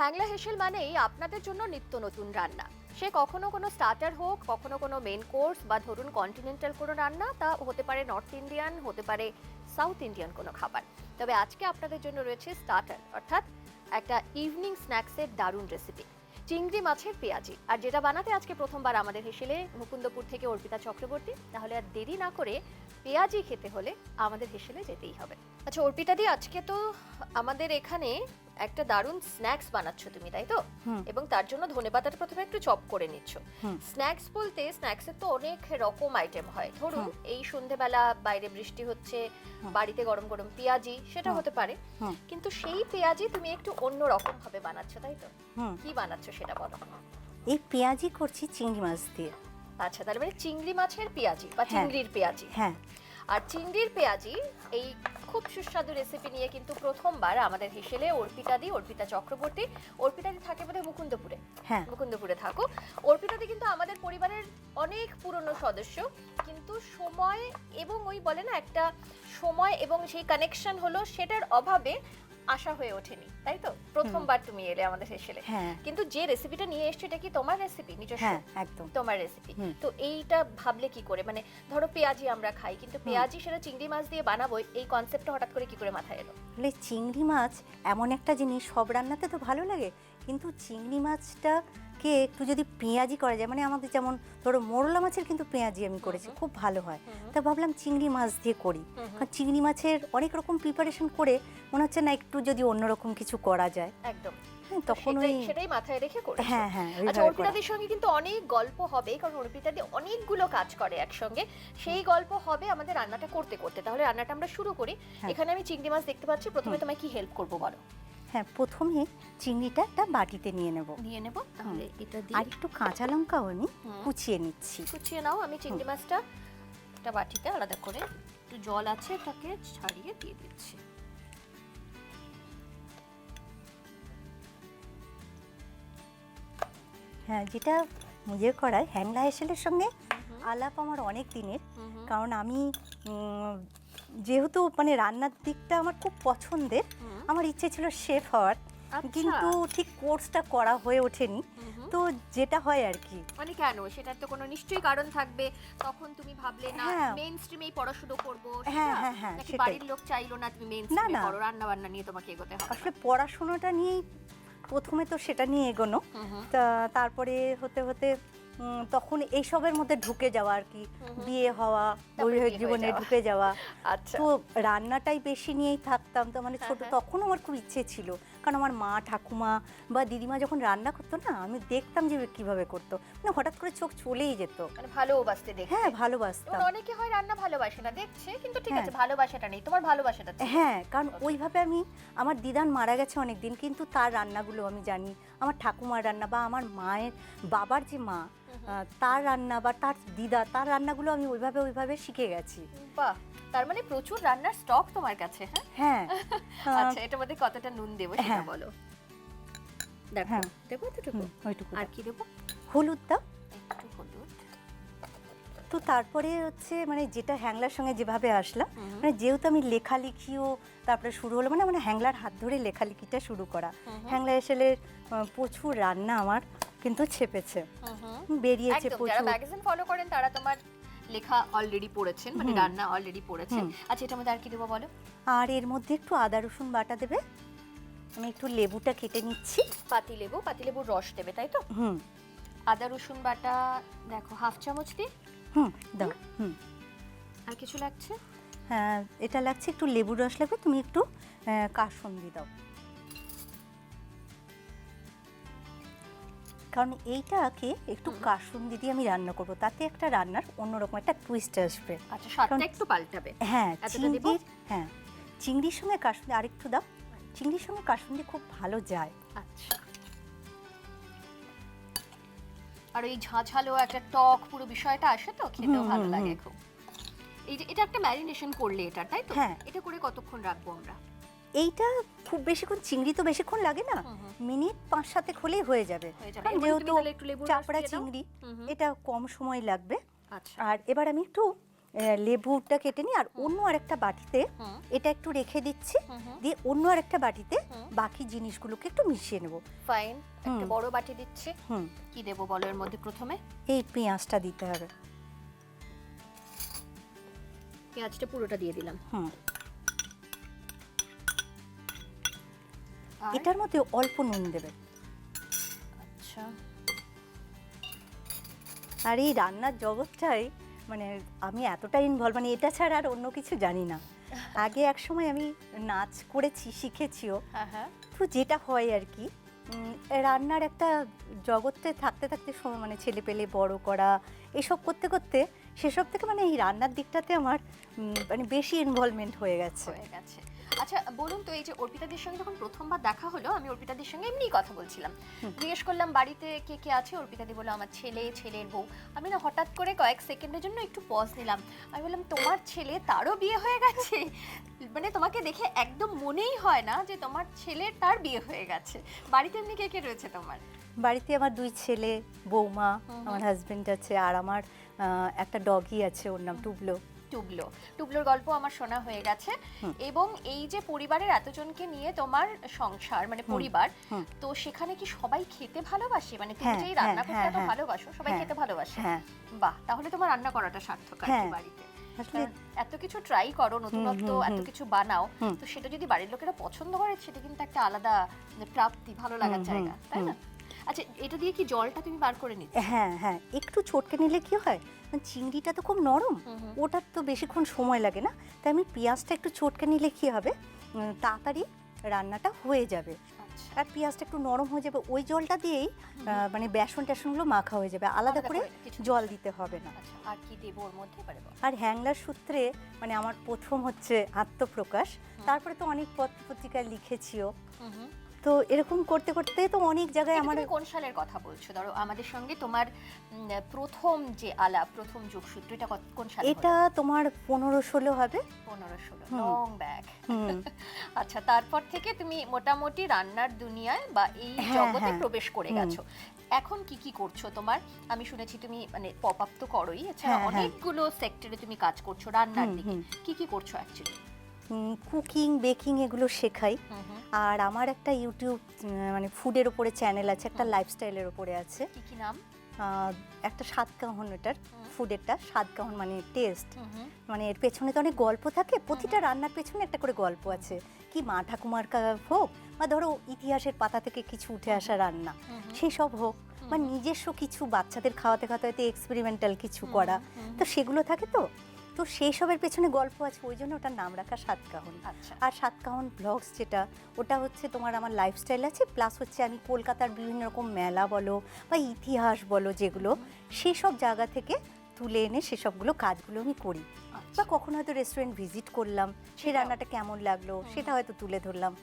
হ্যাংলা হেসেল মানেই আপনাদের জন্য নিত্য নতুন রান্না। সে কখনো কোনো স্টার্টার হোক, কখনো কোনো মেন কোর্স, বা ধরুন কন্টিনেন্টাল কোনো রান্না, তা হতে পারে নর্থ ইন্ডিয়ান, হতে পারে সাউথ ইন্ডিয়ান কোনো খাবার। তবে আজকে আপনাদের জন্য রয়েছে স্টার্টার, অর্থাৎ একটা ইভিনিং স্ন্যাক্সের দারুণ রেসিপি, চিংড়ি মাছের পেঁয়াজি। আর যেটা বানাতে আজকে প্রথমবার আমাদের হেসেলে মুকুন্দপুর থেকে অর্পিতা চক্রবর্তী। তাহলে আর দেরি না করে পেঁয়াজি খেতে হলে আমাদের হেসেলে যেতেই হবে। আচ্ছা অর্পিতা দি, আজকে তো আমাদের এখানে একটা দারুণ স্ন্যাক্স বানাচ্ছ তুমি, তাই তো? এবং তার জন্য ধনেপাতাটা প্রথমে একটু চপ করে নিচ্ছ। স্ন্যাক্স বলতে স্ন্যাক্সের তো অনেক রকম আইটেম হয়। ধরুন এই সন্ধ্যেবেলা বাইরে বৃষ্টি হচ্ছে, বাড়িতে গরম গরম পেঁয়াজি, সেটা হতে পারে। কিন্তু সেই পেঁয়াজি তুমি একটু অন্য রকম ভাবে বানাচ্ছ, তাই তো? কি বানাচ্ছ সেটা বলো। এই পেঁয়াজি করছি চিংড়ি মাছ দিয়ে। আচ্ছা, তার মানে চিংড়ি মাছের পেঁয়াজি বা চিংড়ির পেঁয়াজি। হ্যাঁ। আর চিংড়ির পেঁয়াজি এই খুব সুস্বাদু রেসিপি নিয়ে কিন্তু প্রথমবার আমাদের হেসেলে অর্পিতা চক্রবর্তী। অর্পিতা দি থাকে বোধহয় মুকুন্দপুরে। হ্যাঁ, মুকুন্দপুরে থাকো। অর্পিতা দি কিন্তু আমাদের পরিবারের অনেক পুরনো সদস্য, কিন্তু সময় এবং ওই বলে না একটা সময় এবং সেই কানেকশন হলো, সেটার অভাবে আশা হয়ে ওঠেনি, তাই তো? প্রথমবার তুমি এলে আমাদের হেসেলে। কিন্তু যে রেসিপিটা নিয়ে এসছো এটা কি তোমার রেসিপি নিজস্ব? হ্যাঁ, একদম তোমার রেসিপি। তো এইটা ভাবলে কি করে, মানে ধরো পেঁয়াজি আমরা খাই, কিন্তু পেঁয়াজি সেটা চিংড়ি মাছ দিয়ে বানাবো, এই কনসেপ্টটা হঠাৎ করে কি করে মাথায় এলো? চিংড়ি মাছ এমন একটা জিনিস, সব রান্নাতে তো ভালো লাগে, কিন্তু চিংড়ি মাছটাকে একটু যদি পেঁয়াজি করা যায়, মানে আমাদের যেমন ধরো মোরলা মাছের কিন্তু পেঁয়াজি আমি করেছি, খুব ভালো হয়। তা ভাবলাম চিংড়ি মাছ দিয়ে করি, কারণ চিংড়ি মাছের অনেক রকম প্রিপারেশন করে মনে হচ্ছে না একটু যদি অন্যরকম কিছু করা যায়। একদম, তখন সেটাই মাথায় রেখে করেছো। হ্যাঁ হ্যাঁ। আচ্ছা অর্পিতাদির সঙ্গে কিন্তু অনেক গল্প হবে, কারণ অর্পিতাদি অনেকগুলো কাজ করে একসঙ্গে। সেই গল্প হবে আমাদের রান্নাটা করতে করতে। তাহলে রান্নাটা আমরা শুরু করি। এখানে আমি চিংড়ি মাছ দেখতে পাচ্ছি, প্রথমে তোমায় কি হেল্প করবো বলো। হ্যাঁ, প্রথমে চিংড়িটা একটা বাটিতে নিয়ে নেব। তাহলে এটা দিয়ে আর একটু কাঁচা লঙ্কাও আমি কুচিয়ে নিচ্ছি। কুচিয়ে নাও। আমি চিংড়ি মাছটা একটা বাটিতে আলাদা করে, একটু জল আছে তাকে ছাড়িয়ে দিয়ে দিচ্ছি। হ্যাঁ, যেটা নিজের করায় হ্যাংলা হেসেলের সঙ্গে আলাপ আমার অনেক দিনের, কারণ আমি যেহেতু মানে রান্নার দিকটা আমার খুব পছন্দের, আমার ইচ্ছে ছিল শেফ হওয়ার, কিন্তু ঠিক কোর্সটা করা হয়ে ওঠেনি। তো যেটা হয় আর কি, মানে কেন, সেটার তো কোনো নিশ্চয়ই কারণ থাকবে। তখন তুমি ভাবলে না মেইন স্ট্রিমেই পড়াশোনা করব, নাকি বাড়ির লোক চাইলো না তুমি মেইন স্ট্রিমে পড়ো, রান্না বান্না নিয়ে তোমাকে এগোতে হবে? আসলে পড়াশোনাটা নিয়েই প্রথমে তো সেটা নিয়ে এগোনো, তারপরে হতে হতে তখন এইসবের মধ্যে ঢুকে যাওয়া আর কি, বিয়ে হওয়া, বৈবাহিক জীবনে ঢুকে যাওয়া। তো রান্নাটাই বেশি নিয়েই থাকতাম। তো মানে ছোট তখনও আমার খুব ইচ্ছে ছিল, কারণ আমার মা ঠাকুমা বা দিদিমা যখন রান্না করতো না, আমি দেখতাম যে কিভাবে করতো, মানে হঠাৎ করে চোখ চলেই যেত। মানে ভালোবাসতে দেখতে। হ্যাঁ, ভালোবাসতাম। অনেকে হয় রান্না ভালোবাসে না, দেখছে, কিন্তু ঠিক আছে ভালোবাসাটা নেই, তোমার ভালোবাসাটা। হ্যাঁ, কারণ ওইভাবে আমার দিদান মারা গেছে অনেকদিন, কিন্তু তার রান্নাগুলো আমি জানি, আমার ঠাকুমার রান্না বা আমার মায়ের বাবার যে মা তার রান্না বা তার দিদা তার রান্নাগুলো আমি ওইভাবে শিখে গেছি। বাহ, তার মানে প্রচুর রান্নার স্টক তোমার কাছে। হ্যাঁ। আচ্ছা, এটার মধ্যে কতটা নুন দেবো সেটা বলো। দেখো, দেবো এতটুকু, ওইটুকু। আর কি দেবো? হলুদ দাও, একটু হলুদ। তো তারপরে হচ্ছে মানে যেটা হ্যাংলার সঙ্গে যেভাবে আসলাম, মানে যেহেতু আমি লেখালেখিও তারপরে শুরু হলো, মানে হ্যাংলার হাত ধরে লেখালেখিটা শুরু করা। হ্যাংলা হেসেলের প্রচুর রান্না আমার কিন্তু ছেপেছে, বেরিয়েছে প্রচুর। যারা ম্যাগাজিন ফলো করেন তারা তোমার লেখা অলরেডি পড়েছেন, মানে রান্না অলরেডি পড়েছেন। আচ্ছা, এটার মধ্যে আর কি দেবো বলো? আর এর মধ্যে একটু আদা রসুন বাটা দেবে। আমি একটু লেবুটা কেটে নিচ্ছি। পাতিলেবুর রস দেবে, তাই তো? আদা রসুন বাটা দেখো হাফ চামচ দি। দাও। আর কিছু লাগছে? হ্যাঁ, এটা লাগছে, একটু লেবুর রস লাগবে, তুমি একটু কাসুন্দি দাও, কারণ এইটাকে একটু কাসুন্দি দিয়ে আমি রান্না করব, তাতে একটা রান্নার অন্যরকম একটা টুইস্ট আসবে। আচ্ছা, স্বাদটা একটু পাল্টাবে। হ্যাঁ, চিংড়ির সঙ্গে কাসুন্দি আরেকটু দাও, চিংড়ির সঙ্গে কাসুন্দি খুব ভালো যায়। আচ্ছা, আর ওই ঝাঁঝালো একটা টক পুরো বিষয়টা আসে, তো খেতেও ভালো লাগে খুব। এটা একটা ম্যারিনেশন করলে এটা, তাই তো? এটা করে কতক্ষণ রাখবো আমরা? এইটা খুব বেশিক্ষণ, চিংড়ি তো বেশিক্ষণ লাগে না, মিনিট 5-7 হলেই হয়ে যাবে, যেহেতু চাপড়া চিংড়ি, এটা কম সময় লাগবে। আর এবার আমি একটু লেবুটা কেটে নিই আর অন্য আরেকটা বাটিতে এটা একটু রেখে দিচ্ছি, দিয়ে অন্য আরেকটা বাটিতে বাকি জিনিসগুলোকে একটু মিশিয়ে নেব। ফাইন, একটা বড় বাটি দিচ্ছি। কি দেবো বলো এর মধ্যে? প্রথমে এই পেঁয়াজটা দিতে হবে। পেঁয়াজটা পুরোটা দিয়ে দিলাম। এটার মধ্যে অল্প নুন দেবে। আচ্ছা। আর এই রান্নার জগৎটাই মানে আমি এতটা ইনভলভ, মানে এটা ছাড়া আর অন্য কিছু জানি না। আগে এক সময় আমি নাচ করেছি, শিখেছিও। তো যেটা হয় আর কি, রান্নার একটা জগতে থাকতে থাকতে মানে ছেলে পেলে বড় করা এসব করতে করতে সেসব থেকে মানে এই রান্নার দিকটাতে আমার মানে বেশি ইনভলভমেন্ট হয়ে গেছে। আচ্ছা বলুন তো, এই যে অর্পিতাদির সঙ্গে যখন প্রথমবার দেখা হলো, আমি অর্পিতাদির সঙ্গে এমনি কথা বলছিলাম, জিজ্ঞেস করলাম বাড়িতে কে কে আছে। অর্পিতাদি বললো আমার ছেলে, ছেলের বউ। আমি না হঠাৎ করে কয়েক সেকেন্ডের জন্য একটু পজ নিলাম। আমি বললাম তোমার ছেলে, তারও বিয়ে হয়ে গেছে? মানে তোমাকে দেখে একদম মনেই হয় না যে তোমার ছেলের তার বিয়ে হয়ে গেছে। বাড়িতে এমনি কে কে রয়েছে তোমার? বাড়িতে আমার 2 ছেলে, বৌমা, আমার হাজবেন্ড আছে, আর আমার একটা ডগি আছে, ওর নাম টুবলো। টুবলোর গল্প আমার শোনা হয়ে গেছে। এবং এই যে পরিবারের এতজনকে নিয়ে তোমার সংসার, মানে পরিবার, তো সেখানে কি সবাই খেতে ভালোবাসে? মানে তুমি যে রান্না করতে এত ভালোবাসো, সবাই খেতে ভালোবাসে? বাহ, তাহলে তোমার রান্না করাটা সার্থক আছে বাড়িতে। এত কিছু ট্রাই করো, নতুনত্ব এত কিছু বানাও, তো সেটা যদি বাড়ির লোকেরা পছন্দ করে সেটা কিন্তু একটা আলাদা প্রাপ্তি, ভালো লাগার জায়গা, তাই না? আচ্ছা, এটা দিয়ে কি জলটা তুমি বার করে নিচ্ছ? হ্যাঁ, একটু চটকে নিলে কি হয়, চিংড়িটা তো খুব নরম, ওটার তো বেশিক্ষণ সময় লাগে না, তাই আমি পেঁয়াজটা একটু চটকে নিলে কি হবে, তাড়াতাড়ি রান্নাটা হয়ে যাবে। আর পেঁয়াজটা একটু নরম হয়ে যাবে, ওই জলটা দিয়েই মানে বেসন টেসনগুলো মাখা হয়ে যাবে, আলাদা করে জল দিতে হবে না। আর কি দেব ওর মধ্যে? আর হ্যাংলার সূত্রে মানে আমার প্রথম হচ্ছে আত্মপ্রকাশ, তারপরে তো অনেক পত্রিকায় লিখেছিও। তো এরকম করতে করতে তো অনেক জায়গায় আমার। কোন সালের কথা বলছো? ধরো আমাদের সঙ্গে তোমার প্রথম যে আলাপ, প্রথম যোগসূত্র, এটা কোন সালে? এটা তোমার 15-16 হবে। 15-16, লং ব্যাক। আচ্ছা, তারপর থেকে তুমি মোটামুটি রান্নার দুনিয়ায় বা এই জগতে প্রবেশ করে গেছো। এখন কি কি করছো তোমার? আমি শুনেছি তুমি মানে পপ আপ তো করোই, এছাড়া অনেকগুলো সেক্টরে তুমি কাজ করছো রান্নার দিকে। কি কি করছো অ্যাকচুয়ালি? কুকিং, বেকিং এগুলো শেখাই। আর আমার একটা ইউটিউব মানে ফুডের উপরে চ্যানেল আছে, একটা লাইফস্টাইলের উপরে আছে। কি নাম? একটা সাতকাহন, এটার ফুডেরটা সাতকাহন মানে টেস্ট। মানে এর পেছনে তো অনেক গল্প থাকে, প্রতিটা রান্নার পেছনে একটা করে গল্প আছে, কি মা ঠাকুমার হোক বা ধরো ইতিহাসের পাতা থেকে কিছু উঠে আসা রান্না সেই সব হোক, বা নিজস্ব কিছু বাচ্চাদের খাওয়াতে খাওয়াতে এক্সপেরিমেন্টাল কিছু করা, তো সেগুলো থাকে। তো সেই সবের পেছনে গল্প আছে, ওই জন্য ওটার নাম রাখা সাতকাহন। আর সাতকাহন ব্লগস যেটা, ওটা হচ্ছে তোমার আমার লাইফস্টাইল আছে, প্লাস হচ্ছে আমি কলকাতার বিভিন্ন রকম মেলা বলো বা ইতিহাস বলো যেগুলো, সেই সব জায়গা থেকে তুলে এনে সেসবগুলো কাজগুলো আমি করি। বা কখনো হয়তো রেস্টুরেন্ট ভিজিট করলাম, সেই রান্নাটা কেমন লাগলো সেটা হয়তো তুলে ধরলাম,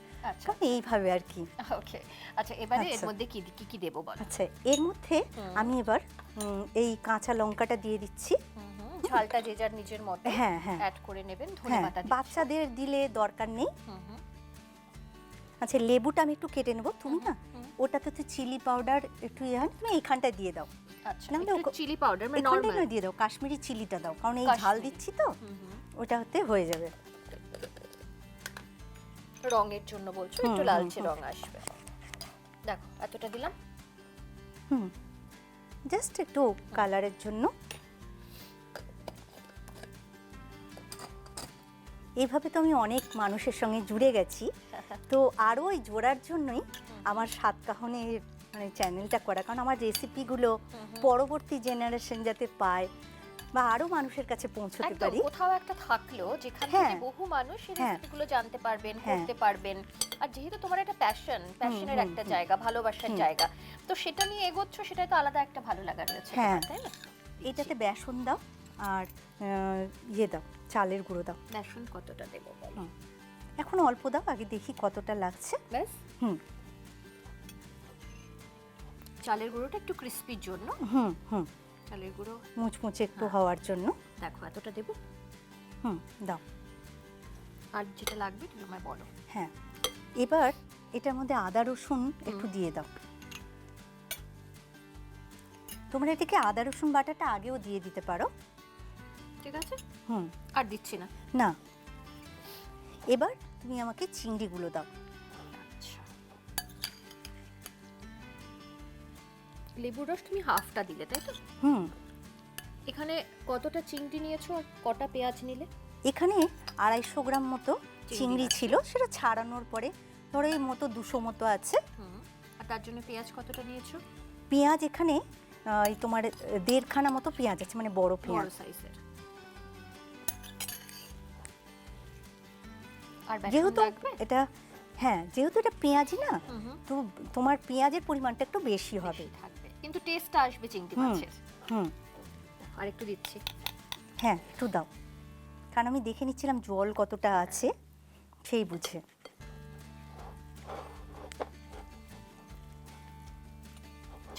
এইভাবে আর কি। ওকে, আচ্ছা এবারে এর মধ্যে কি কি দেব বলো? আচ্ছা, এর মধ্যে আমি এবার এই কাঁচা লঙ্কাটা দিয়ে দিচ্ছি। ঝালটা যে যার নিজের মতো অ্যাড করে নেবেন। ধনেপাতা বাচ্চাদের দিলে দরকার নেই। আচ্ছা, লেবুটা আমি একটু কেটে নেবো। তুমি না ওটাতে তো চিলি পাউডার একটু তুমি এইখানটা দিয়ে দাও। আচ্ছা, একটু চিলি পাউডার মানে নরমাল দিয়ে দাও, কাশ্মীরি চিলিটা দাও, কারণ এই ঝাল দিচ্ছি তো ওটা হতে হয়ে যাবে। রঙের জন্য বলছো, একটু লালচে রং আসবে। দেখো এতটা দিলাম, জাস্ট একটু কালারের জন্য। এইভাবে তো আমি অনেক মানুষের সঙ্গে জুড়ে গেছি, তো আরও ওই জোড়ার জন্যই আমার সাতকাহনের মানে চ্যানেলটা করা, কারণ আমার রেসিপিগুলো পরবর্তী জেনারেশন যাতে পায় বা আরো মানুষের কাছে পৌঁছতে পারি। কোথাও একটা থাকলো যেখান থেকে বহু মানুষ এই রেসিপিগুলো জানতে পারবেন, করতে পারবেন। আর যেহেতু তোমার একটা প্যাশনের একটা জায়গা, ভালোবাসার জায়গা, তো সেটা নিয়ে এগোচ্ছ, সেটা তো আলাদা একটা ভালো লাগা রয়েছে, তাই না? এটাতে বেসন দাও আর দাও, চালের গুঁড়ো দাও। বেসন কতটা দেবো বলো? এখন অল্প দাও, আগে দেখি কতটা লাগছে। ব্যাস। চালের গুঁড়োটা একটু ক্রিস্পির জন্য। চালের গুঁড়ো মুচমুচে একটু হওয়ার জন্য। দেখো এতটা দেবো। দাও। আর যেটা লাগবে তুমি আমায় বলো। হ্যাঁ, এবার এটার মধ্যে আদা রসুন একটু দিয়ে দাও। তোমরা এটাকে আদা রসুন বাটাটা আগেও দিয়ে দিতে পারো, ঠিক আছে, হুম। আর দিচ্ছি না। না, এবার তুমি আমাকে চিংড়িগুলো দাও। আচ্ছা, লেবুর রস তুমি হাফটা দিলে, তাই তো? হুম। এখানে কতটা চিংড়ি নিয়েছো আর কটা পেঁয়াজ নিলে? এখানে 250 গ্রাম মতো চিংড়ি আছে। ছিল, সেটা ছাড়ানোর পরে ধরো এই মতো 200 মতো আছে। আর তার জন্য পেঁয়াজ কতটা নিয়েছো? পেঁয়াজ এখানে এই তোমার 1.5 খানা মতো পেঁয়াজ আছে, মানে বড় বড় পেঁয়াজ। সাইজের। আর বেসন যেহেতু লাগবে? এটা, হ্যাঁ, যেহেতু এটা পেঁয়াজি না, তো তোমার পেঁয়াজের পরিমাণটা একটু বেশি হবে। বেশি থাকবে, কিন্তু টেস্টটা আসবে চিংড়ি হুম, মাছের। হুম। আর একটু দিচ্ছি। হ্যাঁ, একটু দাও, কারণ আমি দেখে নিচ্ছিলাম জল কতটা আছে সেই বুঝে।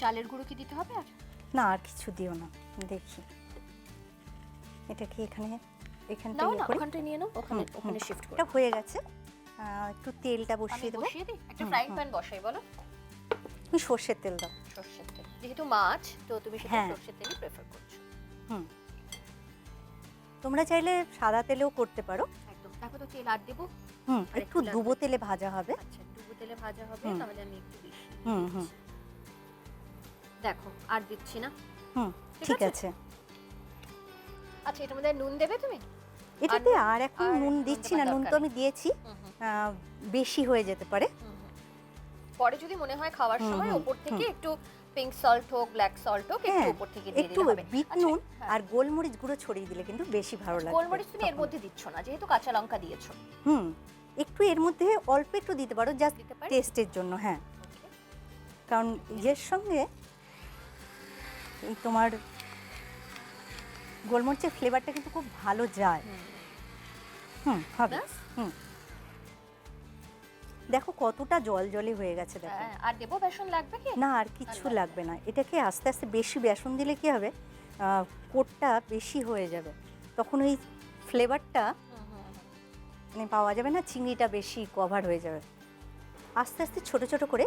চালের গুঁড়ো কি দিতে হবে আর? না, আর কিছু দিও না। দেখি এটাকে এখানে এখানটা নাও ইয়ে না, করি। ওখানটা নিয়ে নাও, ওখানে ওখানে শিফট করো। এটা হয়ে গেছে। একটু তেলটা আমি বসিয়ে দেবো। বসিয়ে দিই, একটা ফ্রাইং প্যান বসাই। বলো। তুমি সর্ষের তেল দাও। সরষের তেল, যেহেতু মাছ তো তুমি সেটা হ্যাঁ। সরষের তেলই প্রেফার করছো। হুম। তোমরা চাইলে সাদা তেলেও করতে পারো। একদম। তারপর তো তেল আর দেবো। হুম, আর একটু একটু লাগবে। ডুবো তেলে ভাজা হবে। আচ্ছা, ডুবো তেলে ভাজা হবে, হুম। তাহলে আমি একটু বেশি হুম, হুম, দিচ্ছি। দেখো, আর দিচ্ছি না। হুম, ঠিক ঠিক আছে? আছে। আচ্ছা, এটার মধ্যে নুন দেবে তুমি? এটাতে নুন- আর এখন আর নুন নুন দিচ্ছি দেবার না, নুন তো দরকার আমি দিয়েছি। হুম, হুম, বেশি হয়ে যেতে পারে। হুম, হুম। পরে যদি মনে হয় খাওয়ার হুম, সময় হুম, ওপর থেকে একটু পিঙ্ক সল্ট হোক, ব্ল্যাক সল্ট হোক, একটু হ্যাঁ, ওপর থেকে দিয়ে একটু দিলে হবে। বিট আচ্ছা, নুন হ্যাঁ। আর গোলমরিচ গুঁড়ো ছড়িয়ে দিলে কিন্তু বেশি ভালো লাগবে। গোলমরিচ তুমি এর তখন। মধ্যে দিচ্ছ না, যেহেতু কাঁচা লঙ্কা দিয়েছো। হুম, একটু এর মধ্যে অল্প একটু দিতে পারো, জাস্ট দিতে পারি? টেস্টের জন্য। হ্যাঁ, Okay. কারণ এর সঙ্গে এই তোমার গোলমরিচের ফ্লেভারটা কিন্তু খুব ভালো যায়। হুম, হবে। ব্যাস? হুম। দেখো কতটা জল জলে হয়ে গেছে, দেখো। হ্যাঁ, আর দেবো বেসন লাগবে কি? না, আর কিছু লাগবে না। এটাকে আস্তে আস্তে বেশি বেসন দিলে কি হবে, কোটটা বেশি হয়ে যাবে, তখন ওই ফ্লেভারটা হুম, হুম, হুম। মানে পাওয়া যাবে না, চিংড়িটা বেশি কভার হয়ে যাবে। আস্তে আস্তে ছোট ছোট করে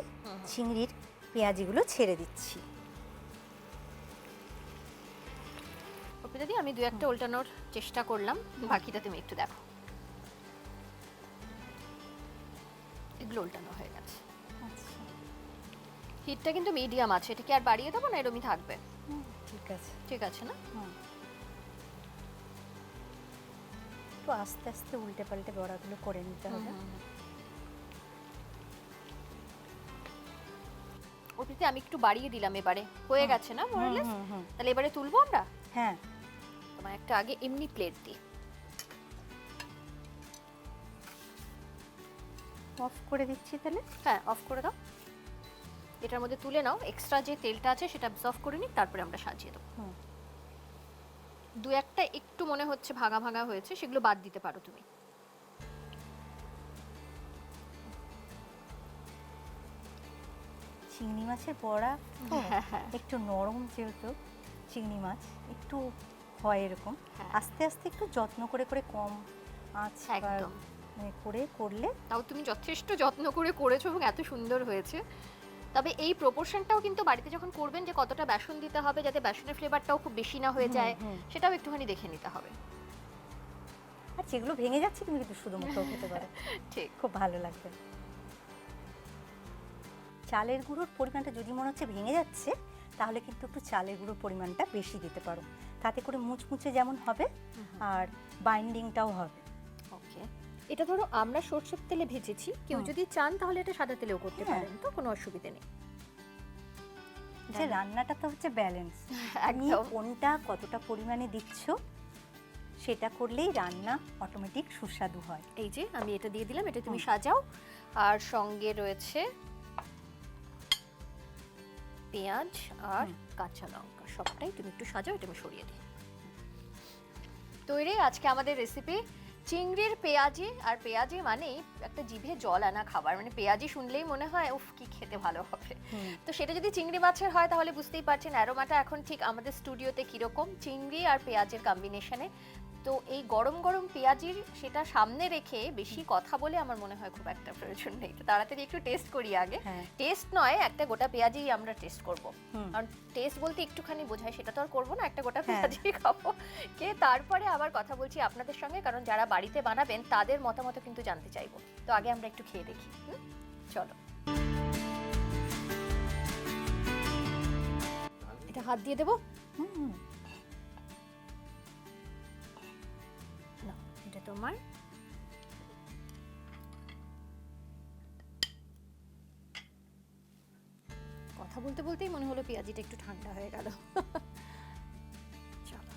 চিংড়ির পেঁয়াজিগুলো ছেড়ে দিচ্ছি। অর্পিতা দি, আমি দু একটা উল্টানোর চেষ্টা করলাম, বাকিটা তুমি একটু দেখো। এগুলো উল্টানো হয়ে গেছে। হিটটা কিন্তু মিডিয়াম আছে, এটা কি আর বাড়িয়ে দেবো না এরকমই থাকবে? ঠিক আছে। ঠিক আছে না? একটু আস্তে আস্তে উল্টে পাল্টে বড়াগুলো করে নিতে হবে। অর্পিতা, আমি একটু বাড়িয়ে দিলাম, এবারে হয়ে গেছে না মোরলেস? তাহলে এবারে তুলবো আমরা? হ্যাঁ। তোমার একটা আগে এমনি প্লেট দিই। অফ করে দিচ্ছি তাহলে। হ্যাঁ, অফ করে দাও। এটার মধ্যে তুলে নাও, এক্সট্রা যে তেলটা আছে সেটা অ্যাবজর্ব করে নিই, তারপরে আমরা সাজিয়ে দেবো। দু একটা একটু মনে হচ্ছে ভাঙা ভাঙা হয়েছে, সেগুলো বাদ দিতে পারো তুমি। চিংড়ি মাছের বড়া তো একটু নরম, যেহেতু চিংড়ি মাছ একটু হয় এরকম, আস্তে আস্তে একটু যত্ন করে করে কম আঁচ একদম করে করলে। তাও তুমি যথেষ্ট যত্ন করে করেছো এবং এত সুন্দর হয়েছে। তবে এই প্রপোর্শনটাও কিন্তু বাড়িতে যখন করবেন, যে কতটা বেসন দিতে হবে যাতে বেসনের ফ্লেভারটাও খুব বেশি না হয়ে যায়, সেটাও একটুখানি দেখে নিতে হবে। আর যেগুলো ভেঙে যাচ্ছে তুমি কিন্তু শুধু মুখেও খেতে পারো। ঠিক, খুব ভালো লাগবে। চালের গুঁড়োর পরিমাণটা যদি মনে হচ্ছে ভেঙে যাচ্ছে, তাহলে কিন্তু একটু চালের গুঁড়োর পরিমাণটা বেশি দিতে পারো, তাতে করে মুচমুচে যেমন হবে আর বাইন্ডিংটাও হবে। ওকে। এটা ধরো আমরা সরষের তেলে ভেজেছি, কেউ যদি চান তাহলে এটা সাদা তেলেও করতে পারেন, তো কোনো অসুবিধা নেই। যে রান্নাটা তো হচ্ছে ব্যালেন্স, তুমি কোনটা কতটা পরিমাণে দিচ্ছ সেটা করলেই রান্না অটোমেটিক সুস্বাদু হয়। এই যে আমি এটা দিয়ে দিলাম, এটা তুমি সাজাও। আর সঙ্গে রয়েছে পেঁয়াজ আর কাঁচা লঙ্কা, সবটাই তুমি একটু সাজাও, এটা আমি সরিয়ে দিই। তৈরি আজকে আমাদের রেসিপি চিংড়ির পেঁয়াজি। আর পেঁয়াজি মানেই একটা জিভে জল আনা খাবার, মানে পেঁয়াজি শুনলেই মনে হয় উফ কি খেতে ভালো হবে। তো সেটা যদি চিংড়ি মাছের হয় তাহলে বুঝতেই পারছেন অ্যারোমাটা এখন ঠিক আমাদের স্টুডিওতে কিরকম। চিংড়ি আর পেঁয়াজের কম্বিনেশনে তো এই গরম গরম পেঁয়াজির সেটা সামনে রেখে বেশি কথা বলে আমার মনে হয় খুব একটা প্রয়োজন নেই। তো তাড়াতাড়ি একটু টেস্ট করি আগে। টেস্ট নয়, একটা গোটা পেঁয়াজি আমরা টেস্ট করব, কারণ টেস্ট বলতে একটুখানি বোঝায়, সেটা তো আর করবো না, একটা গোটা পেঁয়াজি খাবো কে তারপরে আবার কথা বলছি আপনাদের সঙ্গে, কারণ যারা বাড়িতে বানাবেন তাদের মতামত কিন্তু জানতে চাইবো। তো আগে আমরা একটু খেয়ে দেখি। চলো, এটা হাত দিয়ে দেবো। এটা তোমার। কথা বলতে বলতেই মনে হলো পেঁয়াজিটা একটু ঠান্ডা হয়ে গেল। চলো,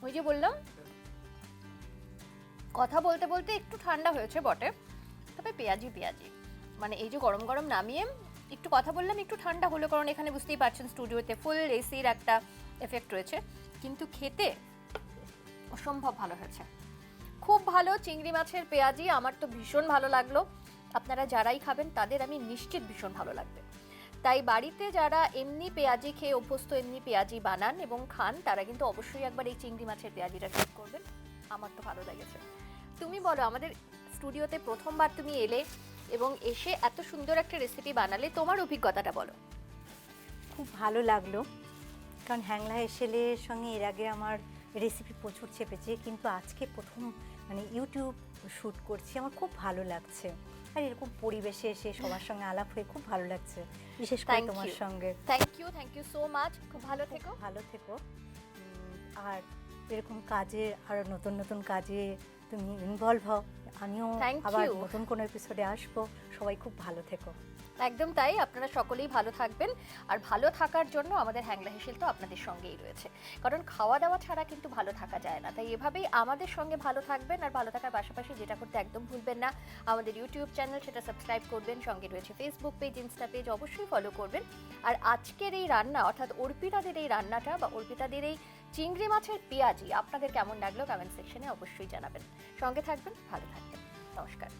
ওই যে বললাম, কথা বলতে বলতে একটু ঠান্ডা হয়েছে বটে, তবে পেঁয়াজি পেঁয়াজি মানে এই যে গরম গরম নামিয়ে একটু কথা বললাম, একটু ঠান্ডা হলো, কারণ এখানে বুঝতেই পারছেন স্টুডিওতে ফুল এসির একটা এফেক্ট রয়েছে, কিন্তু খেতে অসম্ভব ভালো হয়েছে, খুব ভালো। চিংড়ি মাছের পেঁয়াজি আমার তো ভীষণ ভালো লাগলো, আপনারা যারাই খাবেন তাদের আমি নিশ্চিত ভীষণ ভালো লাগবে। তাই বাড়িতে যারা এমনি পেঁয়াজি খেয়ে অভ্যস্ত, এমনি পেঁয়াজি বানান এবং খান, তারা কিন্তু অবশ্যই একবার এই চিংড়ি মাছের পেঁয়াজিটা ট্রাই করবেন। আমার তো ভালো লেগেছে। তুমি বলো, আমাদের স্টুডিওতে প্রথমবার তুমি এলে এবং এসে এত সুন্দর একটা রেসিপি বানালে, তোমার অভিজ্ঞতাটা বলো। খুব ভালো লাগলো, কারণ হ্যাংলা হেসেলের সঙ্গে এর আগে আমার রেসিপি প্রচুর চেপেছে, কিন্তু আজকে প্রথম মানে ইউটিউব শ্যুট করছি, আমার খুব ভালো লাগছে। আর এরকম পরিবেশে এসে সবার সঙ্গে আলাপ হয়ে খুব ভালো লাগছে, বিশেষ করে তোমার সঙ্গে। Thank you so much. খুব ভালো থেকো, ভালো থেকো। আর এরকম কাজে, আরো নতুন নতুন কাজে তুমি ইনভলভ হও, আমিও আবার নতুন কোনো এপিসোডে আসবো। সবাই খুব ভালো থেকো। একদম তাই, আপনারা সকলেই ভালো থাকবেন। আর ভালো থাকার জন্য আমাদের হ্যাংলা হেসেল তো আপনাদের সঙ্গেই রয়েছে, কারণ খাওয়া দাওয়া ছাড়া কিন্তু ভালো থাকা যায় না। তাই এভাবেই আমাদের সঙ্গে ভালো থাকবেন, আর ভালো থাকার পাশাপাশি যেটা করতে একদম ভুলবেন না, আমাদের ইউটিউব চ্যানেল সেটা সাবস্ক্রাইব করবেন, সঙ্গে রয়েছে ফেসবুক পেজ, ইনস্টা পেজ, অবশ্যই ফলো করবেন। আর আজকের এই রান্না, অর্থাৎ অর্পিতাদের এই রান্নাটা বা অর্পিতাদের এই চিংড়ি মাছের পেঁয়াজি আপনাদের কেমন লাগলো কমেন্ট সেকশনে অবশ্যই জানাবেন। সঙ্গে থাকবেন, ভালো থাকবেন। নমস্কার।